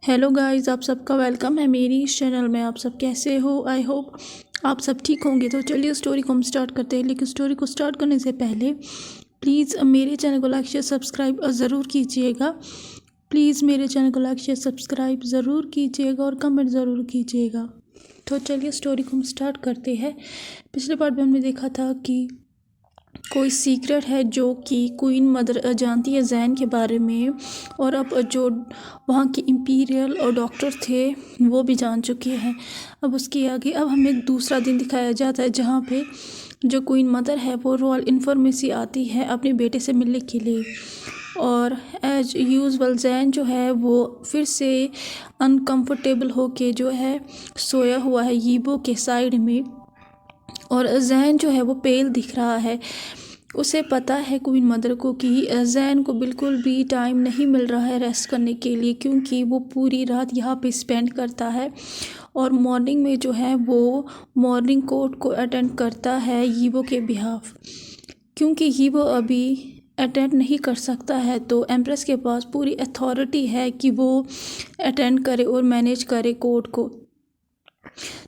Hello guys, आप सबका welcome है मेरी इस चैनल में। आप सब कैसे हो? आई होप आप सब ठीक होंगे। तो चलिए स्टोरी को हम स्टार्ट करते हैं। लेकिन स्टोरी को स्टार्ट करने से पहले प्लीज़ मेरे चैनल को लाइक शेयर सब्सक्राइब ज़रूर कीजिएगा। प्लीज़ मेरे चैनल को लाइक शेयर सब्सक्राइब ज़रूर कीजिएगा और कमेंट ज़रूर कीजिएगा। तो चलिए स्टोरी को हम स्टार्ट करते हैं। पिछले पार्ट में हमने देखा था कि कोई सीक्रेट है जो कि क्वीन मदर जानती है जैन के बारे में, और अब जो वहाँ के इम्पीरियल और डॉक्टर थे वो भी जान चुके हैं। अब उसके आगे अब हमें दूसरा दिन दिखाया जाता है जहाँ पे जो क्वीन मदर है वो रॉयल इन्फॉर्मेसी आती है अपने बेटे से मिलने के लिए। और एज यूजुअल जैन जो है वो फिर से अनकंफर्टेबल होके जो है सोया हुआ है यीबो के साइड में, और जैन जो है वो पेल दिख रहा है। उसे पता है क्वीन मदर को कि जैन को बिल्कुल भी टाइम नहीं मिल रहा है रेस्ट करने के लिए, क्योंकि वो पूरी रात यहाँ पे स्पेंड करता है और मॉर्निंग में जो है वो मॉर्निंग कोर्ट को अटेंड करता है यीबो के बिहाफ। क्योंकि यीबो अभी अटेंड नहीं कर सकता है तो एम्प्रेस के पास पूरी अथॉरिटी है कि वो अटेंड करे और मैनेज करे कोर्ट को।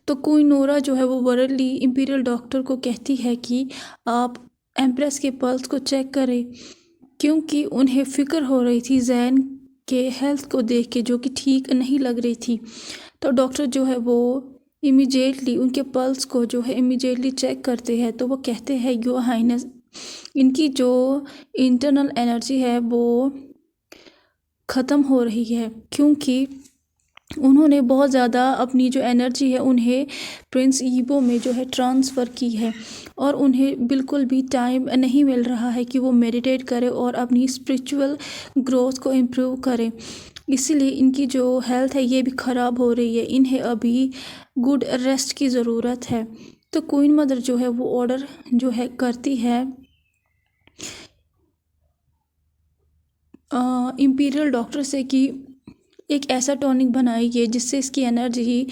तो क्वीन नोरा जो है वो वर्ली इंपीरियल डॉक्टर को कहती है कि आप एम्प्रेस के पल्स को चेक करें, क्योंकि उन्हें फ़िक्र हो रही थी जैन के हेल्थ को देख के जो कि ठीक नहीं लग रही थी। तो डॉक्टर जो है वो इमीडिएटली उनके पल्स को जो है इमीडिएटली चेक करते हैं। तो वो कहते हैं योर हाइनेस, इनकी जो इंटरनल एनर्जी है वो ख़त्म हो रही है, क्योंकि उन्होंने बहुत ज़्यादा अपनी जो एनर्जी है उन्हें प्रिंस यीबो में जो है ट्रांसफ़र की है, और उन्हें बिल्कुल भी टाइम नहीं मिल रहा है कि वो मेडिटेट करें और अपनी स्पिरिचुअल ग्रोथ को इम्प्रूव करें। इसीलिए इनकी जो हेल्थ है ये भी ख़राब हो रही है। इन्हें अभी गुड रेस्ट की ज़रूरत है। तो क्वीन मदर जो है वो ऑर्डर जो है करती है इम्पीरियल डॉक्टर से कि एक ऐसा टॉनिक बनाइए जिससे इसकी एनर्जी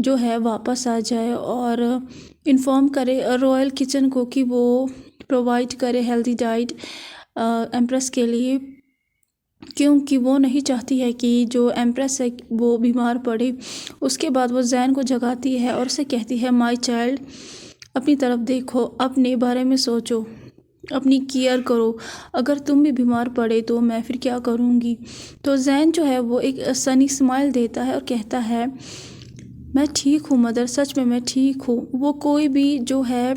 जो है वापस आ जाए, और इन्फॉर्म करे रॉयल किचन को कि वो प्रोवाइड करे हेल्दी डाइट एम्प्रेस के लिए, क्योंकि वो नहीं चाहती है कि जो एम्प्रेस है वो बीमार पड़े। उसके बाद वो जैन को जगाती है और उसे कहती है माय चाइल्ड, अपनी तरफ देखो, अपने बारे में सोचो, अपनी केयर करो। अगर तुम भी बीमार पड़े तो मैं फिर क्या करूँगी। तो जैन जो है वो एक सनी स्माइल देता है और कहता है मैं ठीक हूँ मदर, सच में मैं ठीक हूँ। वो कोई भी जो है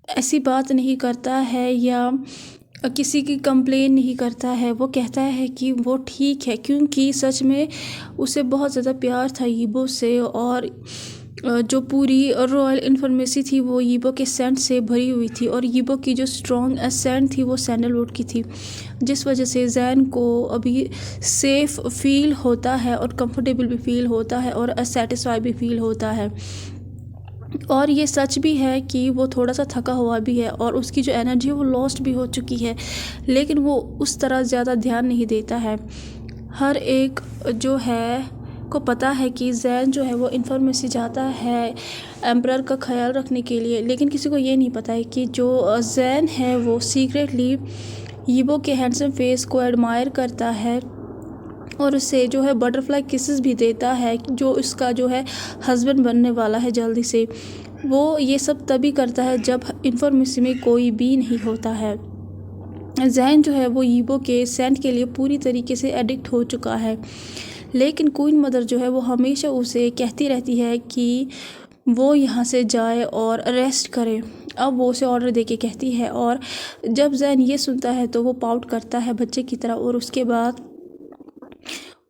ऐसी बात नहीं करता है या किसी की कंप्लेन नहीं करता है। वो कहता है कि वो ठीक है, क्योंकि सच में उसे बहुत ज़्यादा प्यार था यीबो से, और जो पूरी रॉयल इन्फॉर्मेसी थी वो यीबो के सेंट से भरी हुई थी, और यीबो की जो स्ट्रॉन्ग सेंट थी वो सैंडलवुड की थी, जिस वजह से जैन को अभी सेफ़ फील होता है और कंफर्टेबल भी फील होता है और सेटिस्फाई भी फील होता है। और ये सच भी है कि वो थोड़ा सा थका हुआ भी है और उसकी जो एनर्जी है वो लॉस्ट भी हो चुकी है, लेकिन वो उस तरह ज़्यादा ध्यान नहीं देता है। हर एक जो है को पता है कि जैन जो है वो इन्फॉर्मेसी जाता है एम्परर का ख्याल रखने के लिए, लेकिन किसी को ये नहीं पता है कि जो जैन है वो सीक्रेटली यीबो के हैंडसम फेस को एडमायर करता है और उसे जो है बटरफ्लाई किसेस भी देता है, जो उसका जो है हस्बैंड बनने वाला है जल्दी से। वो ये सब तभी करता है जब इन्फॉर्मेसी में कोई भी नहीं होता है। जैन जो है वो यीबो के सेंट के लिए पूरी तरीके से एडिक्ट हो चुका है, लेकिन क्वीन मदर जो है वो हमेशा उसे कहती रहती है कि वो यहाँ से जाए और रेस्ट करे। अब वो उसे ऑर्डर देके कहती है, और जब जैन ये सुनता है तो वो पाउट करता है बच्चे की तरह, और उसके बाद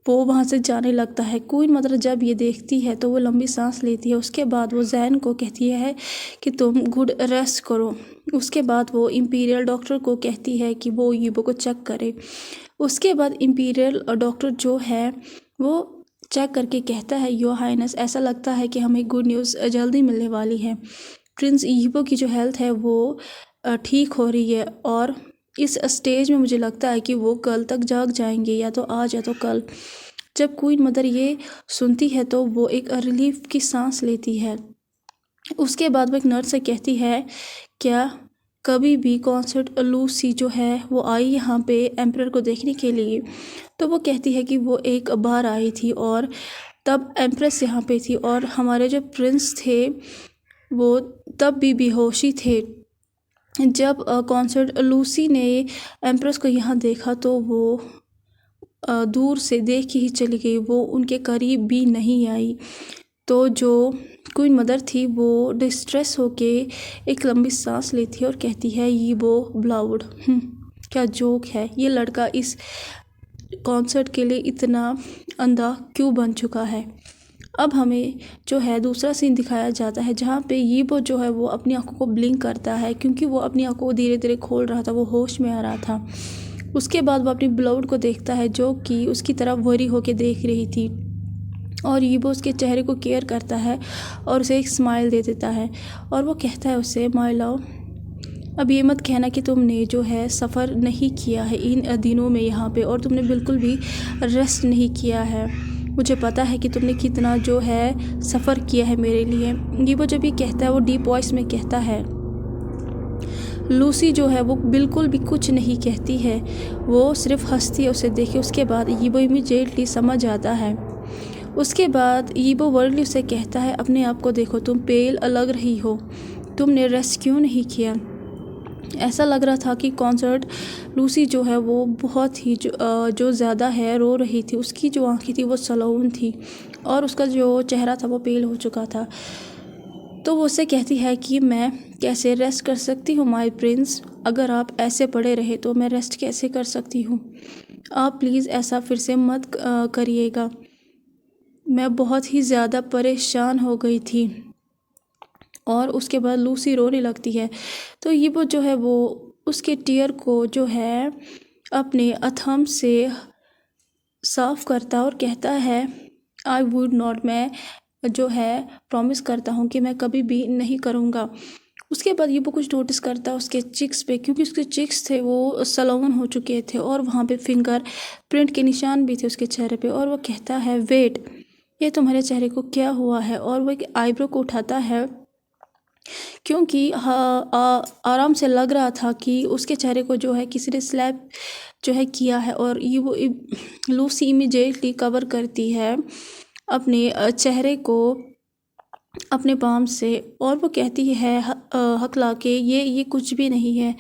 वो वहाँ से जाने लगता है। क्वीन मदर जब ये देखती है तो वो लंबी सांस लेती है। उसके बाद वो जैन को कहती है कि तुम गुड रेस्ट करो। उसके बाद वो इम्पीरियल डॉक्टर को कहती है कि वो यीबो को चेक करे। उसके बाद इम्पीरियल डॉक्टर जो है वो चेक करके कहता है योर हाइनेस, ऐसा लगता है कि हमें गुड न्यूज़ जल्दी मिलने वाली है। प्रिंस यीबो की जो हेल्थ है वो ठीक हो रही है, और इस स्टेज में मुझे लगता है कि वो कल तक जाग जाएंगे, या तो आज या तो कल। जब क्वीन मदर ये सुनती है तो वो एक रिलीफ की सांस लेती है। उसके बाद वो एक नर्स से कहती है क्या कभी भी कॉन्सर्ट लूसी जो है वो आई यहाँ पे एम्परर को देखने के लिए। तो वो कहती है कि वो एक बार आई थी और तब एम्प्रेस यहाँ पे थी और हमारे जो प्रिंस थे वो तब भी बेहोशी थे। जब कॉन्सर्ट लूसी ने एम्प्रेस को यहाँ देखा तो वो दूर से देख के ही चली गई, वो उनके करीब भी नहीं आई। तो जो क्वीन मदर थी वो डिस्ट्रेस होके एक लंबी सांस लेती है और कहती है ये वो ब्लाउड क्या जोक है, ये लड़का इस कॉन्सर्ट के लिए इतना अंधा क्यों बन चुका है। अब हमें जो है दूसरा सीन दिखाया जाता है जहाँ पे ये वो जो है वो अपनी आंखों को ब्लिंक करता है, क्योंकि वो अपनी आंखों को धीरे धीरे खोल रहा था, वो होश में आ रहा था। उसके बाद वो अपनी ब्लाउड को देखता है जो कि उसकी तरफ वरी होके देख रही थी और ये वो उसके चेहरे को केयर करता है और उसे एक स्माइल दे देता है और वो कहता है उसे, माय लव, अब ये मत कहना कि तुमने जो है सफ़र नहीं किया है इन दिनों में यहाँ पे और तुमने बिल्कुल भी रेस्ट नहीं किया है। मुझे पता है कि तुमने कितना जो है सफ़र किया है मेरे लिए। ये वो जब ये कहता है वो डीप वॉइस में कहता है। लूसी जो है वो बिल्कुल भी कुछ नहीं कहती है, वो सिर्फ हंसती है उसे देखे। उसके बाद ये वो इमीडिएटली समझ आता है। उसके बाद ये वो वर्डली उसे कहता है, अपने आप को देखो, तुम पेल लग रही हो, तुमने रेस्ट क्यों नहीं किया। ऐसा लग रहा था कि कॉन्सर्ट लूसी जो है वो बहुत ही जो ज़्यादा है रो रही थी। उसकी जो आँखें थी वो सलोन थी और उसका जो चेहरा था वो पेल हो चुका था। तो वो उससे कहती है कि मैं कैसे रेस्ट कर सकती हूँ माय प्रिंस, अगर आप ऐसे पड़े रहे तो मैं रेस्ट कैसे कर सकती हूँ। आप प्लीज़ ऐसा फिर से मत करिएगा, मैं बहुत ही ज़्यादा परेशान हो गई थी। और उसके बाद लूसी रोने लगती है। तो ये वो जो है वो उसके टीयर को जो है अपने अथम से साफ़ करता और कहता है, आई वुड नॉट, मैं जो है प्रॉमिस करता हूँ कि मैं कभी भी नहीं करूँगा। उसके बाद ये वो कुछ नोटिस करता है उसके चिक्स पे, क्योंकि उसके चिक्स थे वो सलोवन हो चुके थे और वहाँ पे फिंगर प्रिंट के निशान भी थे उसके चेहरे पे। और वो कहता है, वेट, ये तुम्हारे चेहरे को क्या हुआ है। और वो एक आईब्रो को उठाता है क्योंकि आराम से लग रहा था कि उसके चेहरे को जो है किसी ने स्लैप जो है किया है। और ये वो लूसी इमीडिएटली कवर करती है अपने चेहरे को अपने पाम से और वो कहती है हकला के, ये कुछ भी नहीं है।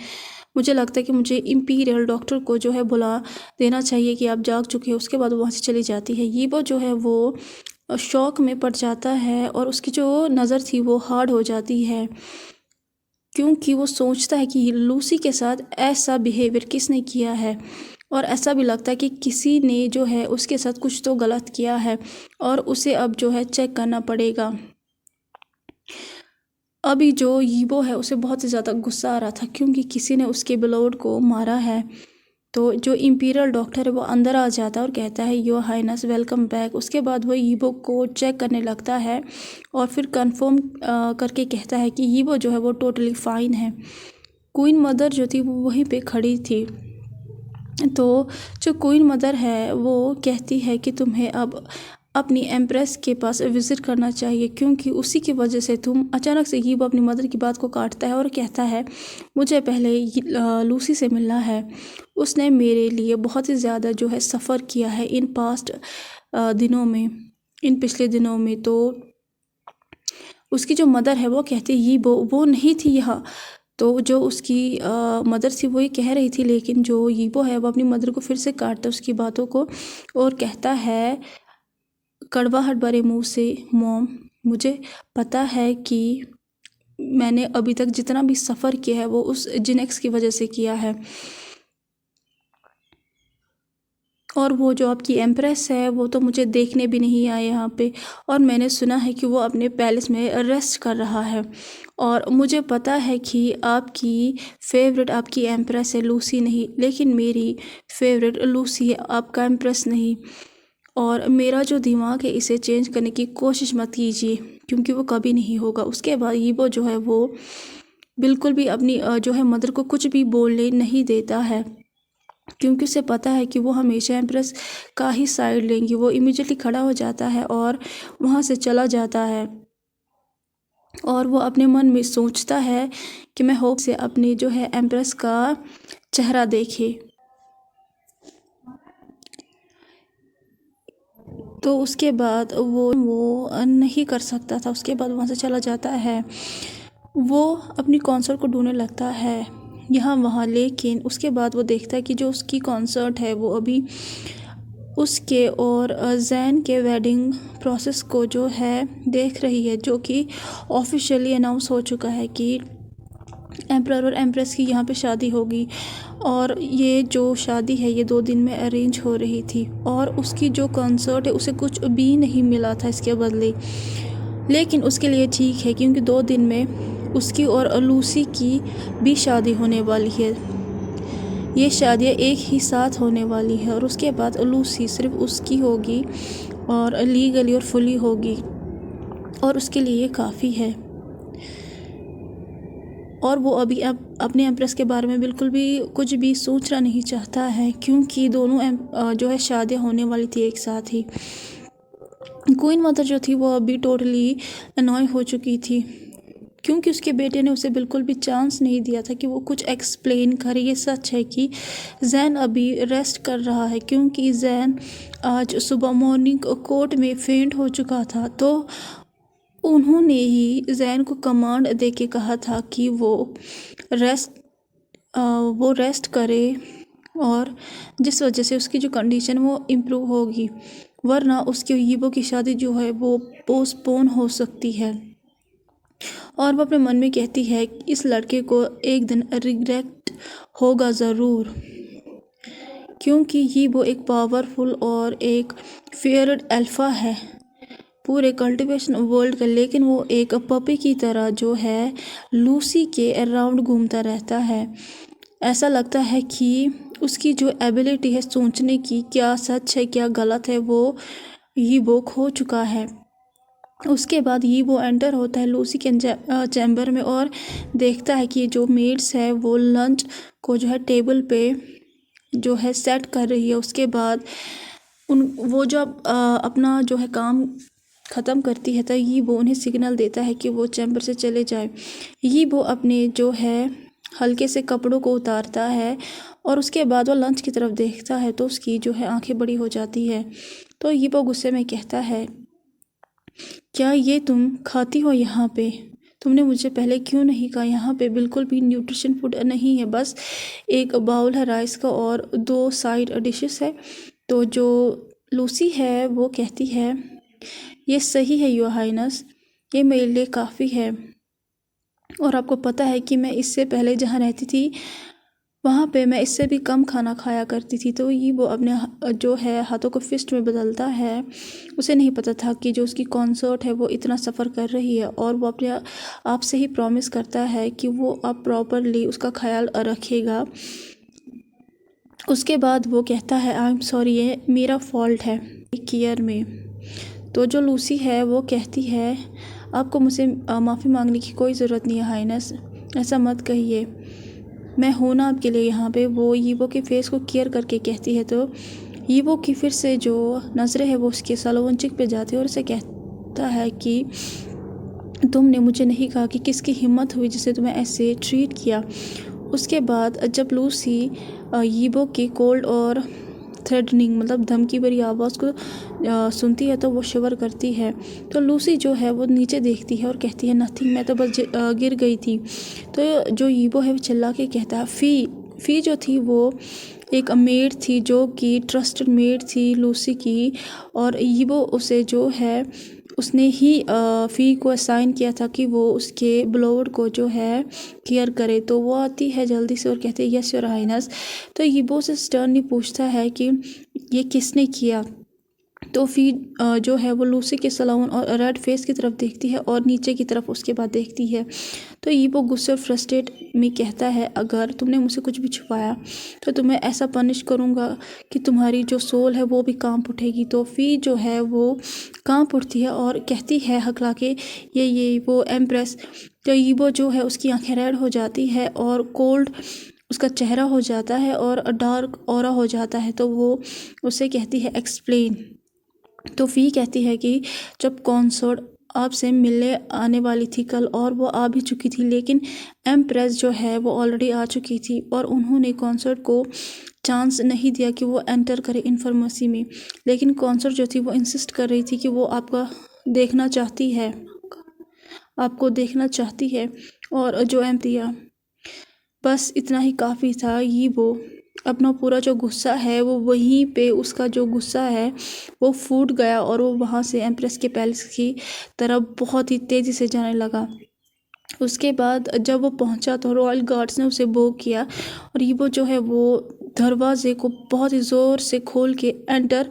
मुझे लगता है कि मुझे इम्पीरियल डॉक्टर को जो है बुला देना चाहिए कि आप जाग चुके हैं। उसके बाद वो वहाँ से चली जाती है। ये वो जो है वो शॉक में पड़ जाता है और उसकी जो नज़र थी वो हार्ड हो जाती है, क्योंकि वो सोचता है कि लूसी के साथ ऐसा बिहेवियर किसने किया है। और ऐसा भी लगता है कि किसी ने जो है उसके साथ कुछ तो गलत किया है और उसे अब जो है चेक करना पड़ेगा। अभी जो यीबो है उसे बहुत ही ज़्यादा गुस्सा आ रहा था क्योंकि किसी ने उसके बिलोड को मारा है। तो जो इम्पीरियल डॉक्टर है वो अंदर आ जाता है और कहता है, योर हाइनेस वेलकम बैक। उसके बाद वो यीबो को चेक करने लगता है और फिर कंफर्म करके कहता है कि यीबो जो है वो टोटली फाइन है। क्वीन मदर जो थी वो वहीं पे खड़ी थी। तो जो क्वीन मदर है वो कहती है कि तुम्हें अब अपनी एम्प्रेस के पास विज़िट करना चाहिए, क्योंकि उसी की वजह से तुम अचानक से ही वो अपनी मदर की बात को काटता है और कहता है, मुझे पहले लूसी से मिलना है। उसने मेरे लिए बहुत ही ज़्यादा जो है सफ़र किया है इन पास्ट दिनों में, इन पिछले दिनों में। तो उसकी जो मदर है वो कहती है वो नहीं थी यहाँ। तो जो उसकी मदर थी वो ये कह रही थी, लेकिन जो यीबो है वो अपनी मदर को फिर से काटता है उसकी बातों को और कहता है कड़वाहट भरे मुंह से, मॉम, मुझे पता है कि मैंने अभी तक जितना भी सफ़र किया है वो उस जिनेक्स की वजह से किया है। और वो जो आपकी एम्प्रेस है वो तो मुझे देखने भी नहीं आए यहाँ पे, और मैंने सुना है कि वो अपने पैलेस में रेस्ट कर रहा है। और मुझे पता है कि आपकी फेवरेट आपकी एम्प्रेस है लूसी नहीं, लेकिन मेरी फेवरेट लूसी है, आपका एम्प्रेस नहीं। और मेरा जो दिमाग है इसे चेंज करने की कोशिश मत कीजिए, क्योंकि वो कभी नहीं होगा। उसके बाद यीबो जो है वो बिल्कुल भी अपनी जो है मदर को कुछ भी बोलने नहीं देता है, क्योंकि उसे पता है कि वो हमेशा एम्प्रेस का ही साइड लेंगी। वो इमीडिएटली खड़ा हो जाता है और वहाँ से चला जाता है। और वो अपने मन में सोचता है कि मैं होप से अपने जो है एम्प्रेस का चेहरा देखे। तो उसके बाद वो नहीं कर सकता था। उसके बाद वहाँ से चला जाता है। वो अपनी कॉन्सर्ट को ढूंढने लगता है यहाँ वहाँ, लेकिन उसके बाद वो देखता है कि जो उसकी कॉन्सर्ट है वो अभी उसके और जैन के वेडिंग प्रोसेस को जो है देख रही है, जो कि ऑफिशियली अनाउंस हो चुका है कि एम्प्रर और एम्प्रेस की यहाँ पे शादी होगी। और ये जो शादी है ये 2 दिन में अरेंज हो रही थी और उसकी जो कॉन्सर्ट है उसे कुछ भी नहीं मिला था इसके बदले। लेकिन उसके लिए ठीक है क्योंकि 2 दिन में उसकी और लूसी की भी शादी होने वाली है। ये शादियाँ एक ही साथ होने वाली है और उसके बाद लूसी सिर्फ उसकी होगी और लीगली और फुली होगी और उसके लिए ये काफ़ी है। और वो अभी अब अपने एम्प्रेस के बारे में बिल्कुल भी कुछ भी सोचना नहीं चाहता है क्योंकि दोनों जो है शादियाँ होने वाली थी एक साथ ही। क्वीन मदर जो थी वो अभी टोटली अनॉय हो चुकी थी क्योंकि उसके बेटे ने उसे बिल्कुल भी चांस नहीं दिया था कि वो कुछ एक्सप्लेन करे। ये सच है कि जैन अभी रेस्ट कर रहा है क्योंकि जैन आज सुबह मॉर्निंग कोर्ट में फेंट हो चुका था। तो उन्होंने ही जैन को कमांड दे के कहा था कि वो रेस्ट करे और जिस वजह से उसकी जो कंडीशन वो इम्प्रूव होगी, वरना उसकी यीबो की शादी जो है वो पोस्टपोन हो सकती है। और वो अपने मन में कहती है कि इस लड़के को एक दिन रिग्रेट होगा ज़रूर क्योंकि यीबो एक पावरफुल और एक फेयर्ड अल्फा है पूरे कल्टीवेशन वर्ल्ड का, लेकिन वो एक पपी की तरह जो है लूसी के अराउंड घूमता रहता है। ऐसा लगता है कि उसकी जो एबिलिटी है सोचने की, क्या सच है क्या गलत है, वो यीबो खो चुका है। उसके बाद यीबो एंटर होता है लूसी के चैम्बर में और देखता है कि जो मेड्स है वो लंच को जो है टेबल पे जो है सेट कर रही है। उसके बाद वो जब अपना जो है काम ख़त्म करती है तो यीबो उन्हें सिग्नल देता है कि वो चैम्बर से चले जाए। यीबो अपने जो है हल्के से कपड़ों को उतारता है और उसके बाद वो लंच की तरफ देखता है तो उसकी जो है आंखें बड़ी हो जाती है। तो यीबो गुस्से में कहता है, क्या ये तुम खाती हो यहाँ पे? तुमने मुझे पहले क्यों नहीं कहा? यहाँ पे बिल्कुल भी न्यूट्रिशन फूड नहीं है, बस एक बाउल है राइस का और 2 साइड डिशेस है। तो जो लूसी है वो कहती है, ये सही है योर हाइनेस, ये मेरे लिए काफ़ी है। और आपको पता है कि मैं इससे पहले जहाँ रहती थी वहाँ पे मैं इससे भी कम खाना खाया करती थी। तो ये वो अपने जो है हाथों को फिस्ट में बदलता है। उसे नहीं पता था कि जो उसकी कॉन्सर्ट है वो इतना सफ़र कर रही है और वो अपने आप से ही प्रॉमिस करता है कि वो अब प्रॉपरली उसका ख्याल रखेगा। उसके बाद वो कहता है, आई एम सॉरी, ये मेरा फॉल्ट है केयर में। तो जो लूसी है वो कहती है, आपको मुझसे माफ़ी मांगने की कोई ज़रूरत नहीं है हाइनेस, ऐसा मत कहिए, मैं हूँ ना आपके लिए यहाँ पे। वो यीबो के फेस को केयर करके कहती है। तो यीबो की फिर से जो नज़रें है वो उसके सलोवन चिक पे जाती है और उसे कहता है कि तुमने मुझे नहीं कहा कि किसकी हिम्मत हुई जिसे तुम्हें ऐसे ट्रीट किया। उसके बाद जब लूसी यीबो की कोल्ड और थ्रेटनिंग मतलब धमकी भरी आवाज़ को सुनती है तो वो शिवर करती है। तो लूसी जो है वो नीचे देखती है और कहती है, नथिंग, मैं तो बस गिर गई थी। तो जो यीबो है वो चिल्ला के कहता है, फ़ी जो थी वो एक मेड थी जो कि ट्रस्टेड मेड थी लूसी की, और यीबो उसे जो है उसने ही फ़ी को असाइन किया था कि वो उसके ब्लोड को जो है केयर करे। तो वो आती है जल्दी से और कहती है, यस योर हाइनेस। तो यीबो से स्टर्नली पूछता है कि ये किसने किया। तो फ़ी जो है वो लूसी के सलोन और रेड फेस की तरफ देखती है और नीचे की तरफ उसके बाद देखती है। तो यीबो गुस्से और फ्रस्ट्रेट में कहता है, अगर तुमने मुझसे कुछ भी छुपाया तो तुम्हें ऐसा पनिश करूँगा कि तुम्हारी जो सोल है वो भी कांप उठेगी। तो फ़ी जो है वो कांप उठती है और कहती है हकला के, ये वो एम्प्रेस। तो यीबो जो है उसकी आंखें रेड हो जाती है और कोल्ड उसका चेहरा हो जाता है और डार्क ऑरा हो जाता है। तो वो उसे कहती है, एक्सप्लेन। तो फ़ी कहती है कि जब कॉन्सर्ट आपसे मिलने आने वाली थी कल, और वो आ भी चुकी थी, लेकिन एम्प्रेस जो है वो ऑलरेडी आ चुकी थी और उन्होंने कॉन्सर्ट को चांस नहीं दिया कि वो एंटर करे इन्फॉर्मेसी में। लेकिन कॉन्सर्ट जो थी वो इंसिस्ट कर रही थी कि वो देखना चाहती है आपको देखना चाहती है। और जो एम दिया, बस इतना ही काफ़ी था। ये वो अपना पूरा जो गुस्सा है वो वहीं पे, उसका जो गुस्सा है वो फूट गया और वो वहाँ से एम्प्रेस के पैलेस की तरफ बहुत ही तेज़ी से जाने लगा। उसके बाद जब वो पहुंचा तो रॉयल गार्ड्स ने उसे बो किया और ईबो जो है वो दरवाजे को बहुत ही ज़ोर से खोल के एंटर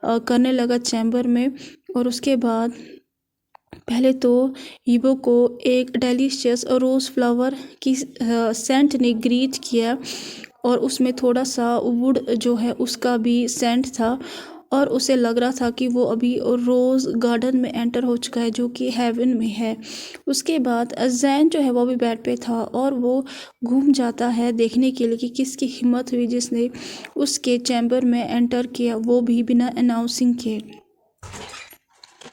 करने लगा चैम्बर में। और उसके बाद पहले तो ईबो को एक डेलिशियस रोज़ फ्लावर की सेंट ने ग्रीट किया और उसमें थोड़ा सा वुड जो है उसका भी सेंट था और उसे लग रहा था कि वो अभी रोज़ गार्डन में एंटर हो चुका है जो कि हेवन में है। उसके बाद जैन जो है वो भी बेड पे था और वो घूम जाता है देखने के लिए कि किसकी हिम्मत हुई जिसने उसके चैम्बर में एंटर किया, वो भी बिना अनाउंसिंग के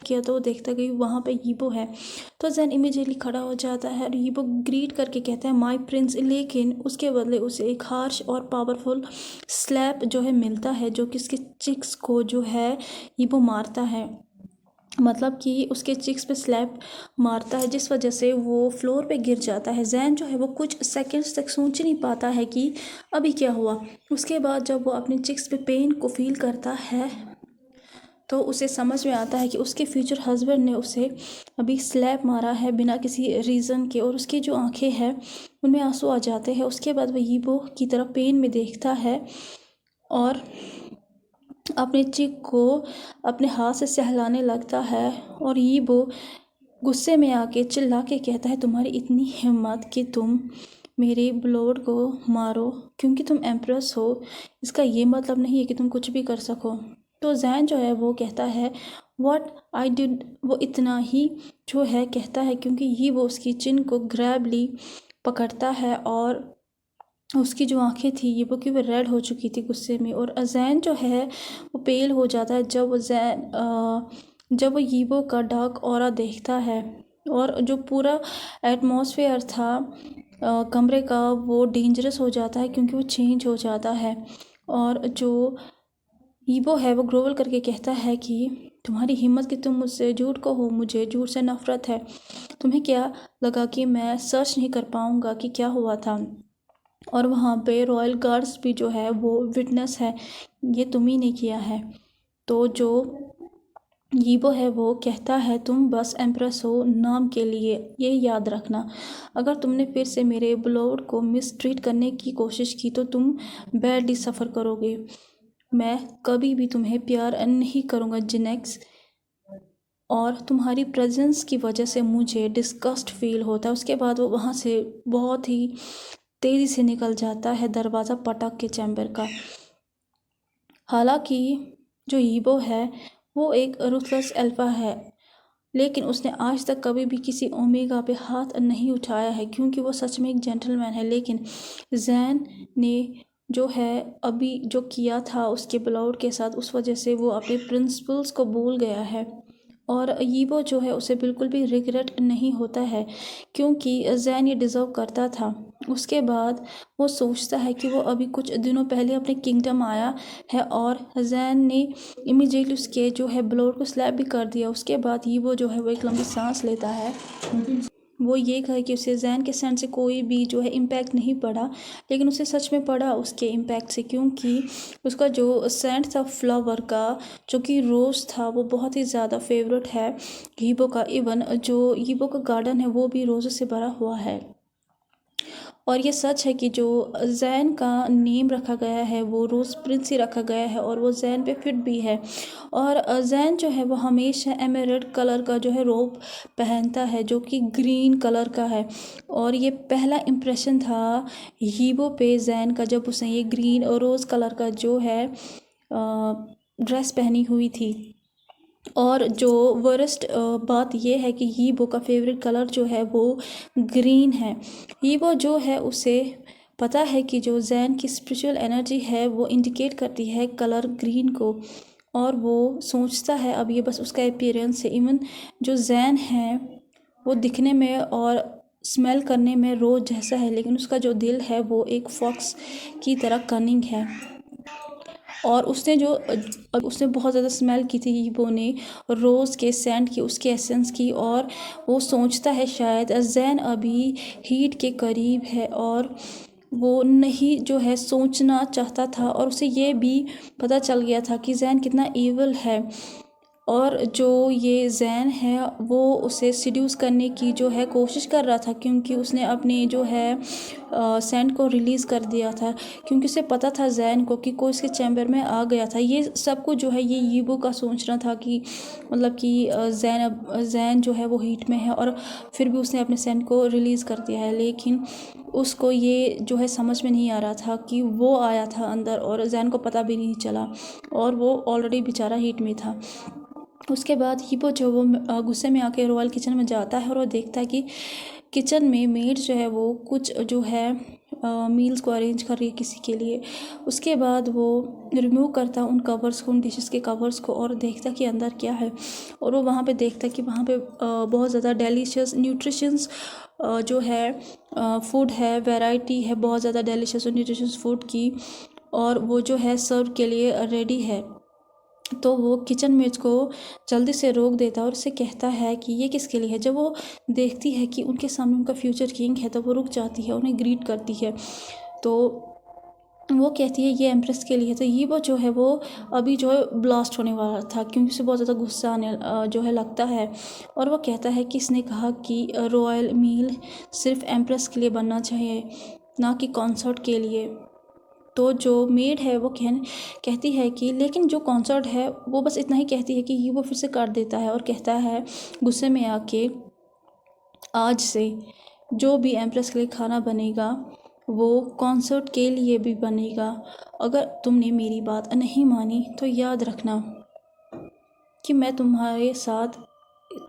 किया। तो वो देखता कि वहाँ पे यीबो है, तो जैन इमीडिएटली खड़ा हो जाता है और यीबो ग्रीट करके कहता है माय प्रिंस, लेकिन उसके बदले उसे एक हार्श और पावरफुल स्लैप जो है मिलता है जो कि उसके चिक्स को जो है यीबो मारता है। मतलब कि उसके चिक्स पे स्लैप मारता है जिस वजह से वो फ्लोर पे गिर जाता है। जैन जो है वो कुछ सेकंड्स तक सोच नहीं पाता है कि अभी क्या हुआ। उसके बाद जब वो अपने चिक्स पे पेन को फील करता है तो उसे समझ में आता है कि उसके फ्यूचर हस्बैंड ने उसे अभी स्लैप मारा है बिना किसी रीज़न के, और उसकी जो आंखें हैं उनमें आंसू आ जाते हैं। उसके बाद वह यीबो की तरफ पेन में देखता है और अपने चिक को अपने हाथ से सहलाने लगता है और यीबो गुस्से में आके चिल्ला के कहता है तुम्हारी इतनी हिम्मत कि तुम मेरे ब्लोड को मारो क्योंकि तुम एम्प्रेस हो, इसका ये मतलब नहीं है कि तुम कुछ भी कर सको। तो जैन जो है वो कहता है व्हाट आई डिड, वो इतना ही जो है कहता है क्योंकि ये वो उसकी चिन को ग्रैबली पकड़ता है और उसकी जो आंखें थी ये वो कि वो रेड हो चुकी थी गुस्से में। और जैन जो है वो पेल हो जाता है जब वो यीबो का डार्क ऑरा देखता है और जो पूरा एटमॉस्फेयर था कमरे का वो डेंजरस हो जाता है क्योंकि वो चेंज हो जाता है। और जो यीबो है वो ग्रोवल करके कहता है कि तुम्हारी हिम्मत कि तुम मुझसे झूठ कहो, मुझे झूठ से नफरत है। तुम्हें क्या लगा कि मैं सर्च नहीं कर पाऊँगा कि क्या हुआ था। और वहाँ पे रॉयल गार्ड्स भी जो है वो विटनेस है, ये तुम ही ने किया है। तो जो यीबो है वो कहता है तुम बस एम्प्रेस हो नाम के लिए, ये याद रखना। अगर तुमने फिर से मेरे ब्लोड को मिसट्रीट करने की कोशिश की तो तुम बैडली सफ़र करोगे। मैं कभी भी तुम्हें प्यार नहीं करूँगा जिनेक्स, और तुम्हारी प्रेजेंस की वजह से मुझे डिस्गस्ट फील होता है। उसके बाद वो वहाँ से बहुत ही तेज़ी से निकल जाता है दरवाज़ा पटक के चैम्बर का। हालांकि जो यीबो है वो एक रूथलेस अल्फा है, लेकिन उसने आज तक कभी भी किसी ओमेगा पे हाथ नहीं उठाया है क्योंकि वो सच में एक जेंटलमैन है। लेकिन जैन ने जो है अभी जो किया था उसके ब्लाउड के साथ, उस वजह से वो अपने प्रिंसिपल्स को भूल गया है और यीबो जो है उसे बिल्कुल भी रिग्रेट नहीं होता है क्योंकि जैन ये डिज़र्व करता था। उसके बाद वो सोचता है कि वो अभी कुछ दिनों पहले अपने किंगडम आया है और जैन ने इमीडिएटली उसके जो है ब्लोड को स्लैप भी कर दिया। उसके बाद यीबो जो है वो एक लंबी सांस लेता है। वो ये कहे कि उसे जैन के सेंट से कोई भी जो है इम्पैक्ट नहीं पड़ा, लेकिन उसे सच में पड़ा उसके इम्पैक्ट से क्योंकि उसका जो सेंट था फ्लावर का जो कि रोज़ था वो बहुत ही ज़्यादा फेवरेट है यीबो का। इवन जो यीबो का गार्डन है वो भी रोज़ों से भरा हुआ है। और ये सच है कि जो जैन का नेम रखा गया है वो रोज़ प्रिंस ही रखा गया है और वो जैन पे फिट भी है। और जैन जो है वो हमेशा एमेरल्ड कलर का जो है रोब पहनता है जो कि ग्रीन कलर का है। और ये पहला इम्प्रेशन था यीबो पे जैन का जब उसने ये ग्रीन और रोज़ कलर का जो है ड्रेस पहनी हुई थी। और जो वर्स्ट बात यह है कि यीबो का फेवरेट कलर जो है वो ग्रीन है। यीबो जो है उसे पता है कि जो जैन की स्पिरिचुअल एनर्जी है वो इंडिकेट करती है कलर ग्रीन को, और वो सोचता है अब ये बस उसका अपीयरेंस है। इवन जो जैन है वो दिखने में और स्मेल करने में रोज़ जैसा है, लेकिन उसका जो दिल है वो एक फॉक्स की तरह कनिंग है। और उसने बहुत ज़्यादा स्मेल की थी हीबो ने रोज़ के सेंट की, उसके एसेंस की, और वो सोचता है शायद जैन अभी हीट के करीब है, और वो नहीं जो है सोचना चाहता था। और उसे ये भी पता चल गया था कि जैन कितना ईविल है, और जो ये जैन है वो उसे सिड्यूस करने की जो है कोशिश कर रहा था, क्योंकि उसने अपने जो है सेंट को रिलीज़ कर दिया था, क्योंकि उसे पता था जैन को कि कोई उसके चैम्बर में आ गया था। ये सब कुछ जो है ये ईबो का सोचना था कि मतलब कि जैन जो है वो हीट में है, और फिर भी उसने अपने सेंट को रिलीज़ कर दिया है। लेकिन उसको ये जो है समझ में नहीं आ रहा था कि वो आया था अंदर और जैन को पता भी नहीं चला, और वो ऑलरेडी बेचारा हीट में था। उसके बाद हीबो जो वो गुस्से में आके रॉयल किचन में जाता है, और वो देखता है कि किचन में मेड जो है वो कुछ जो है मील्स को अरेंज कर रही है किसी के लिए। उसके बाद वो रिमूव करता उन कवर्स को, उन डिशेस के कवर्स को, और देखता कि अंदर क्या है। और वो वहाँ पे देखता कि वहाँ पे बहुत ज़्यादा डेलीशियस न्यूट्रिशंस जो है फूड है, वैरायटी है बहुत ज़्यादा डेलीशियस और न्यूट्रिशंस फूड की, और वो जो है सर्व के लिए रेडी है। तो वो किचन में उसको जल्दी से रोक देता है और उससे कहता है कि ये किसके लिए है। जब वो देखती है कि उनके सामने उनका फ्यूचर किंग है, तो वो रुक जाती है, उन्हें ग्रीट करती है। तो वो कहती है ये एम्प्रेस के लिए है। तो ये वो जो है वो अभी जो है ब्लास्ट होने वाला था, क्योंकि उसे बहुत ज़्यादा गुस्सा आने जो है लगता है। और वो कहता है कि इसने कहा कि रॉयल मील सिर्फ एम्प्रेस के लिए बनना चाहिए, ना कि कॉन्सर्ट के लिए। तो जो मेड है वो कहती है कि लेकिन जो कॉन्सर्ट है वो बस इतना ही कहती है कि ये वो फिर से काट देता है और कहता है गुस्से में आके, आज से जो भी एम्प्रेस के लिए खाना बनेगा वो कॉन्सर्ट के लिए भी बनेगा। अगर तुमने मेरी बात नहीं मानी तो याद रखना कि मैं तुम्हारे साथ,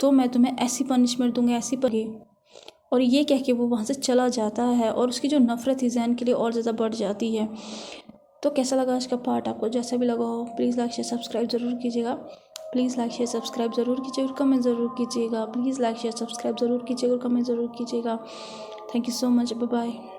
तो मैं तुम्हें ऐसी पनिशमेंट दूंगा, ऐसी पर। और ये कह के वो वहाँ से चला जाता है, और उसकी जो नफ़रत थी जैन के लिए और ज़्यादा बढ़ जाती है। तो कैसा लगा आज का पार्ट? आपको जैसा भी लगा हो प्लीज़ लाइक शेयर सब्सक्राइब ज़रूर कीजिएगा। प्लीज़ लाइक शेयर सब्सक्राइब ज़रूर कीजिएगा और कमेंट ज़रूर कीजिएगा। प्लीज़ लाइक शेयर सब्सक्राइब ज़रूर कीजिएगा और कमेंट ज़रूर कीजिएगा। Thank you so much. Bye bye.